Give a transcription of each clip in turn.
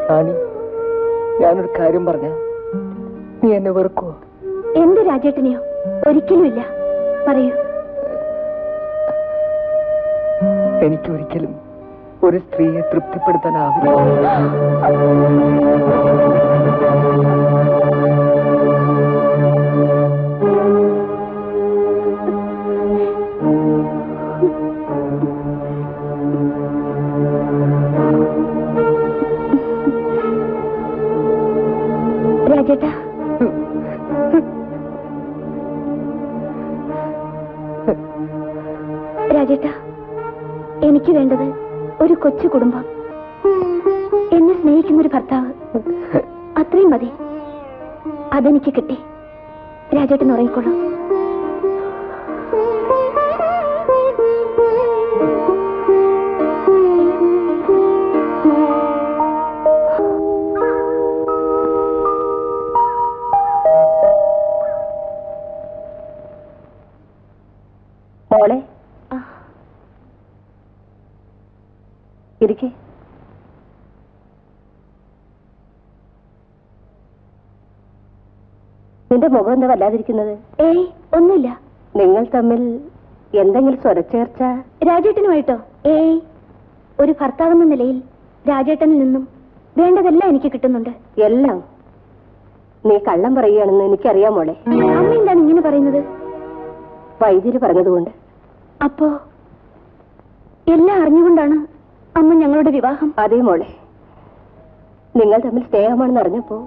റാണി, ഞാനൊരു കാര്യം പറഞ്ഞ നീ എന്നെ വെറുക്കുവോ? എന്ത് രാജേട്ടനെയോ? ഒരിക്കലുമില്ല. പറയൂ. എനിക്കൊരിക്കലും ഒരു സ്ത്രീയെ തൃപ്തിപ്പെടുത്താനാവില്ല. രാജേട്ടാ, രാജേട്ടാ, എനിക്ക് വേണ്ടത് ഒരു കൊച്ചു കുടുംബം, എന്നെ സ്നേഹിക്കുന്നൊരു ഭർത്താവ്. അത്രയും മതി. അതെനിക്ക് കിട്ടി. രാജേട്ടൻ ഉറങ്ങിക്കൊള്ളൂ. മോളെ ഇരിക്കേ. നിന്റെ മുഖം എന്താ വല്ലാതിരിക്കുന്നത്? ഏയ്, ഒന്നുമില്ല. നിങ്ങൾ തമ്മിൽ എന്തെങ്കിലും സ്വരച്ചേർച്ച? രാജേട്ടനുമായിട്ടോ? ഏയ്, ഒരു ഭർത്താവെന്ന നിലയിൽ രാജേട്ടനിൽ നിന്നും വേണ്ടതെല്ലാം എനിക്ക് കിട്ടുന്നുണ്ട്. എല്ലാം? നീ കള്ളം പറയുകയാണെന്ന് എനിക്കറിയാം മോളെ. അമ്മ എന്താണ് ഇങ്ങനെ പറയുന്നത്? വൈദ്യര് പറഞ്ഞതുകൊണ്ട്. അപ്പോ എല്ലാം അറിഞ്ഞുകൊണ്ടാണ് അമ്മ ഞങ്ങളുടെ വിവാഹം? അതേ മോളെ, നിങ്ങൾ തമ്മിൽ സ്നേഹമാണെന്ന് അറിഞ്ഞപ്പോ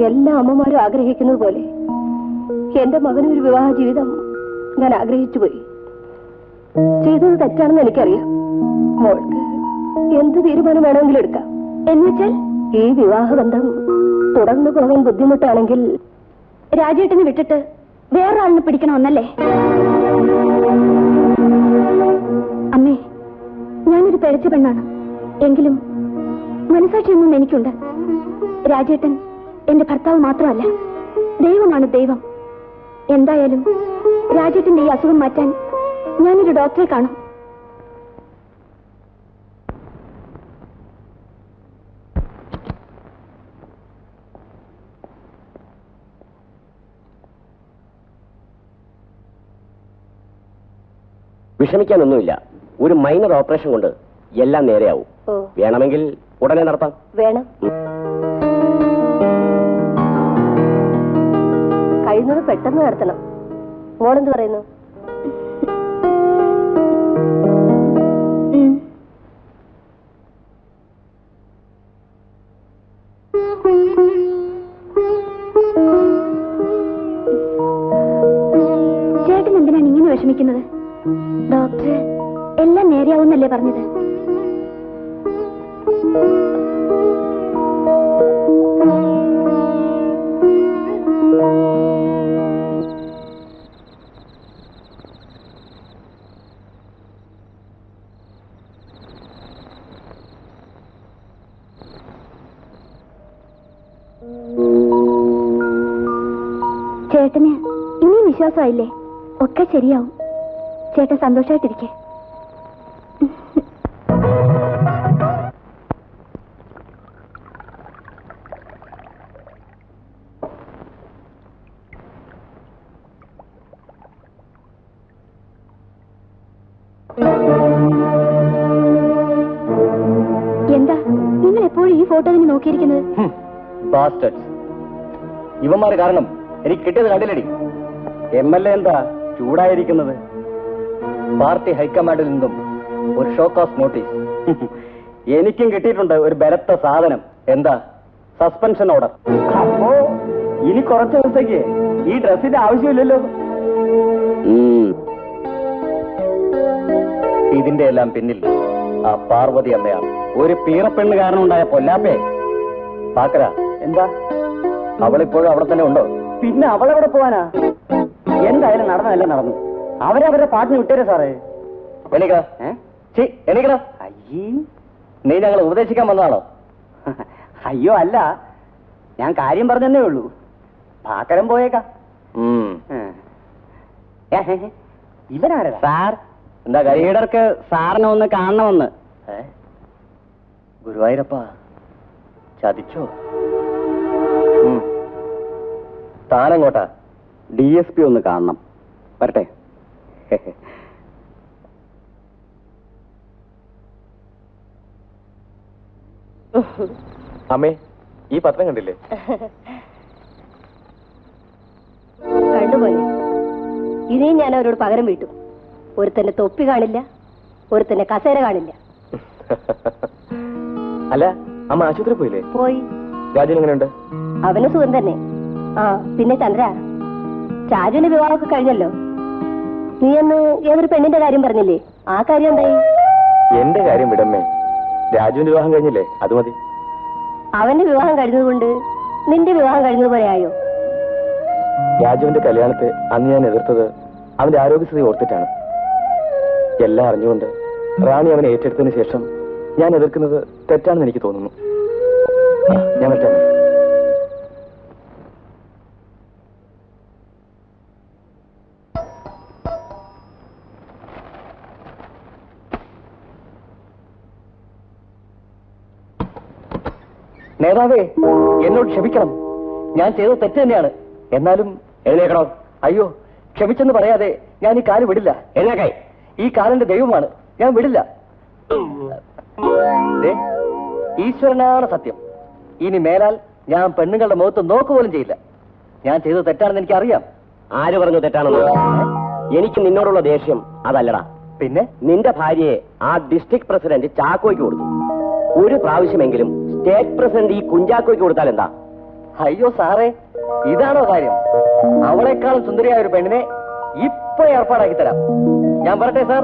എല്ലാ അമ്മമാരും ആഗ്രഹിക്കുന്നത് പോലെ എന്റെ മകനും ഒരു വിവാഹ ജീവിതം ഞാൻ ആഗ്രഹിച്ചു പോയി. ചെയ്തത് തെറ്റാണെന്ന് എനിക്കറിയാം. മോൾക്ക് എന്ത് തീരുമാനം വേണമെങ്കിലും എടുക്കാം. എന്നുവെച്ചാൽ ഈ വിവാഹബന്ധം തുടർന്നു പോകാൻ ബുദ്ധിമുട്ടാണെങ്കിൽ രാജേട്ടനെ വിട്ടിട്ട് വേറൊരാളിനെ പിടിക്കണമെന്നല്ലേ? അമ്മേ, ഞാനൊരു പിഴച്ച പെണ്ണാണ്. എങ്കിലും മനസാക്ഷിയൊന്നും എനിക്കുണ്ട്. രാജേട്ടൻ എന്റെ ഭർത്താവ് മാത്രമല്ല, ദൈവമാണ് ദൈവം. എന്തായാലും രാജേട്ടന്റെ ഈ അസുഖം മാറ്റാൻ ഞാനൊരു ഡോക്ടറെ കാണും. വിഷമിക്കാനൊന്നുമില്ല. ഒരു മൈനർ ഓപ്പറേഷൻ കൊണ്ട് എല്ലാം നേരെയാവും. വേണമെങ്കിൽ ഉടനെ നടത്താം. വേണം. കഴിയുന്നത് പെട്ടെന്ന് നടത്തണം. മോളെന്ത് പറയുന്നു? ചേട്ടൻ എന്തിനാണ് ഇങ്ങനെ വിഷമിക്കുന്നത്? ഡോക്ടർ എല്ലാം നേരെയാവുന്നല്ലേ പറഞ്ഞത്? ചേട്ടന് ഇനിയും വിശ്വാസമായില്ലേ? ഒക്കെ ശരിയാവും. ചേട്ടൻ സന്തോഷമായിട്ടിരിക്കെ. എന്താ നിങ്ങൾ എപ്പോഴും ഈ ഫോട്ടോ തന്നെ നോക്കിയിരിക്കുന്നത്? ഇവന്മാര് കാരണം എനിക്ക് കിട്ടിയത് കണ്ടില്ലടി. MLA എന്താ ചൂടായിരിക്കുന്നത്? പാർട്ടി ഹൈക്കമാൻഡിൽ നിന്നും ഒരു ഷോക്കോസ് നോട്ടീസ്. എനിക്കും കിട്ടിയിട്ടുണ്ട് ഒരു ബലത്ത സാധനം. എന്താ? Suspension order. അപ്പോ ഇനി കുറച്ച് ദിവസത്തേക്ക് ഈ ഡ്രസ്സിന്റെ ആവശ്യമില്ലല്ലോ. ഇതിന്റെ എല്ലാം പിന്നിൽ ആ പാർവതി അമ്മയാണ്. ഒരു പീറപ്പെണ്ണ് കാരണം ഉണ്ടായ പൊല്ലാപ്പേ. പാക്കര എന്താ? അവളിപ്പോഴും അവിടെ തന്നെ ഉണ്ടോ? പിന്നെ അവളെവിടെ പോവാനാ? എന്തായാലും നടന്നതല്ല നടന്നു. അവരവരുടെ പാട്ടിന് വിട്ടേരെ സാറേ. എണീക്കടാ. എണീക്കടാ. അയ്യേ, നീ ഞങ്ങളെ ഉപദേശിക്കാൻ വന്നതാണോ? അയ്യോ അല്ല, ഞാൻ കാര്യം പറഞ്ഞതന്നേ ഉള്ളൂ. പാക്കരം പോയേക്കാം. ഇവനാരാ? സാർ എന്താ ലീഡർക്ക് സാറിനെ ഒന്ന് കാണണമെന്ന്. ഗുരുവായൂരപ്പ, ചതിച്ചോ? താനെങ്ങോട്ടാ? DSP ഒന്ന് കാണണം. വരട്ടെ. അമ്മേ, ഈ പത്രം കണ്ടില്ലേ? കണ്ടുപോലെ ഇനിയും ഞാൻ അവരോട് പകരം വീട്ടു. ഒരുത്തന്നെ തൊപ്പി കാണില്ല, ഒരുത്തന്നെ കസേര കാണില്ല. അല്ല, അമ്മ ആശുപത്രി പോയില്ലേ? പോയി. രാജൻ എങ്ങനെയുണ്ട്? അവന് സുഖം തന്നെ. ആ പിന്നെ ചന്ദ്ര, ചാരുവിന്റെ വിവാഹമൊക്കെ കഴിഞ്ഞല്ലോ. നീ അന്ന് ഏതൊരു പെണ്ണിന്റെ കാര്യം പറഞ്ഞില്ലേ, ആ കാര്യം എന്തായി? എന്റെ കാര്യം വിടമ്മേ, രാജുവിന്റെ വിവാഹം കഴിഞ്ഞില്ലേ, അത് മതി. അവന്റെ വിവാഹം കഴിഞ്ഞതുകൊണ്ട് നിന്റെ വിവാഹം കഴിഞ്ഞതുപോലെ ആയോ? രാജുവിന്റെ കല്യാണത്തെ അന്ന് ഞാൻ എതിർത്തത് അവന്റെ ആരോഗ്യസ്ഥിതി ഓർത്തിട്ടാണ്. എല്ലാം അറിഞ്ഞുകൊണ്ട് റാണി അവനെ ഏറ്റെടുത്തതിന് ശേഷം ഞാൻ എതിർക്കുന്നത് തെറ്റാണെന്ന് എനിക്ക് തോന്നുന്നു. ഞാൻ വരട്ടെ. നേതാവേ, എന്നോട് ക്ഷമിക്കണം. ഞാൻ ചെയ്തത് തെറ്റ് തന്നെയാണ്. എന്നാലും എഴുന്നേക്കണോ? അയ്യോ, ക്ഷമിച്ചെന്ന് പറയാതെ ഞാൻ ഈ കാല് വിടില്ല. എഴുന്നേക്കായി. ഈ കാലിന്റെ ദൈവമാണ്, ഞാൻ വിടില്ല. ഈശ്വരനാണ് സത്യം. ഇനി മേലാൽ ഞാൻ പെണ്ണുങ്ങളുടെ മുഖത്ത് നോക്കുപോലും ചെയ്യില്ല. ഞാൻ ചെയ്തത് തെറ്റാണെന്ന് എനിക്കറിയാം. ആര് പറഞ്ഞു തെറ്റാണെന്ന്? എനിക്ക് നിന്നോടുള്ള ദേഷ്യം അതല്ലടാ. പിന്നെ നിന്റെ ഭാര്യയെ ആ ഡിസ്ട്രിക്ട് പ്രസിഡന്റ് ചാക്കോയ്ക്ക് കൊടുത്തു. ഒരു പ്രാവശ്യമെങ്കിലും സ്റ്റേറ്റ് പ്രസിഡന്റ് ഈ കുഞ്ചാക്കോയ്ക്ക് കൊടുത്താൽ എന്താ? അയ്യോ സാറേ, ഇതാണോ കാര്യം? അവളെക്കാളും സുന്ദരിയായ ഒരു പെണ്ണിനെ ഇപ്പൊ ഏർപ്പാടാക്കി തരാം. ഞാൻ പറട്ടെ sir?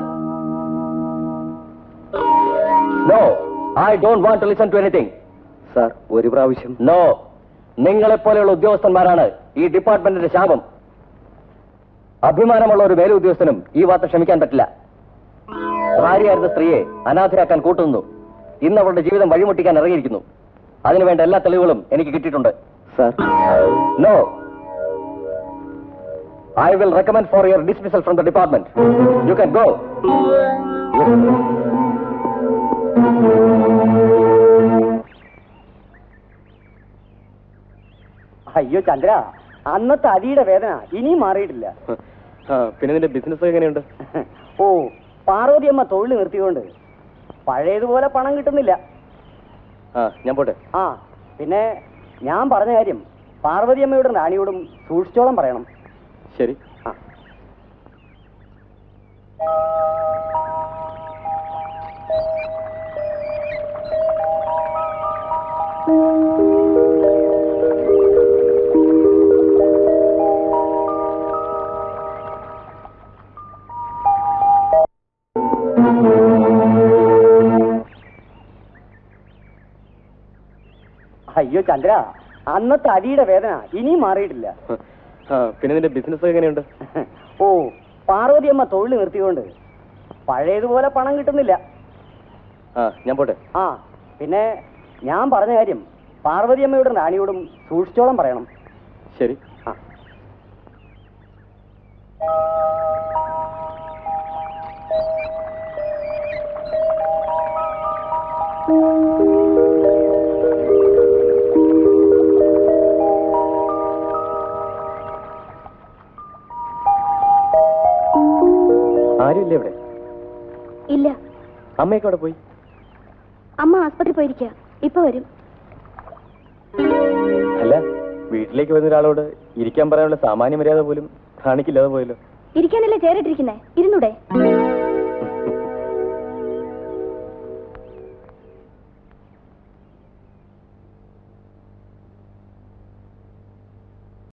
No, I don't want to listen to anything. Sir, ഒരു പ്രാവശ്യം. നോ, നിങ്ങളെപ്പോലെയുള്ള ഉദ്യോഗസ്ഥന്മാരാണ് ഈ ഡിപ്പാർട്ട്മെന്റിന്റെ ശാപം. അഭിമാനമുള്ള ഒരു മേലുദ്യോഗസ്ഥനും ഈ വാർത്ത ക്ഷമിക്കാൻ പറ്റില്ല. ഭാര്യയായിരുന്ന സ്ത്രീയെ അനാഥരാക്കാൻ കൂട്ടുന്നു. ഇന്ന് അവളുടെ ജീവിതം വഴിമുട്ടിക്കാൻ ഇറങ്ങിയിരിക്കുന്നു. അതിനുവേണ്ട എല്ലാ തെളിവുകളും എനിക്ക് കിട്ടിയിട്ടുണ്ട്. Sir, no, I will recommend for your dismissal from the department. You can go. അയ്യോ ചന്ദ്ര, അന്നത്തെ അടിയുടെ വേദന ഇനിയും മാറിയിട്ടില്ല. പിന്നെ നിന്റെ ബിസിനസ് എങ്ങനെയുണ്ട്? ഓ, പാർവതിയമ്മ തൊഴിൽ നിർത്തിയോണ്ട് പഴയതുപോലെ പണം കിട്ടുന്നില്ല. ഞാൻ പോട്ടെ. ആ പിന്നെ ഞാൻ പറഞ്ഞ കാര്യം പാർവതിയമ്മയോടും റാണിയോടും സൂക്ഷിച്ചോളം പറയണം. ശരി. അയ്യോ ചന്ദ്ര, അന്നത്തെ അടിയുടെ വേദന ഇനിയും മാറിയിട്ടില്ല. പിന്നെ നിന്റെ ബിസിനസ് എങ്ങനെയുണ്ട്? ഓ, പാർവതിയമ്മ തൊഴിൽ നിർത്തിയോണ്ട് പഴയതുപോലെ പണം കിട്ടുന്നില്ല. ഞാൻ പോട്ടെ. ആ പിന്നെ ഞാൻ പറഞ്ഞ കാര്യം പാർവതിയമ്മയോടും റാണിയോടും സൂക്ഷിച്ചോളം പറയണം. ശരി. ആരുമില്ല ഇവിടെ? ഇല്ല. അമ്മയൊക്കെ അവിടെ പോയി? അമ്മ ആസ്പത്രി പോയിരിക്കുക, ഇപ്പൊ വരും. അല്ല, വീട്ടിലേക്ക് വരുന്ന ഒരാളോട് ഇരിക്കാൻ പറയാനുള്ള സാമാന്യ മര്യാദ പോലും കാണിക്കില്ലാതെ പോയല്ലോ. ഇരിക്കാനല്ലേ ചേരിട്ടിരിക്കുന്നേ, ഇരുന്നൂടെ?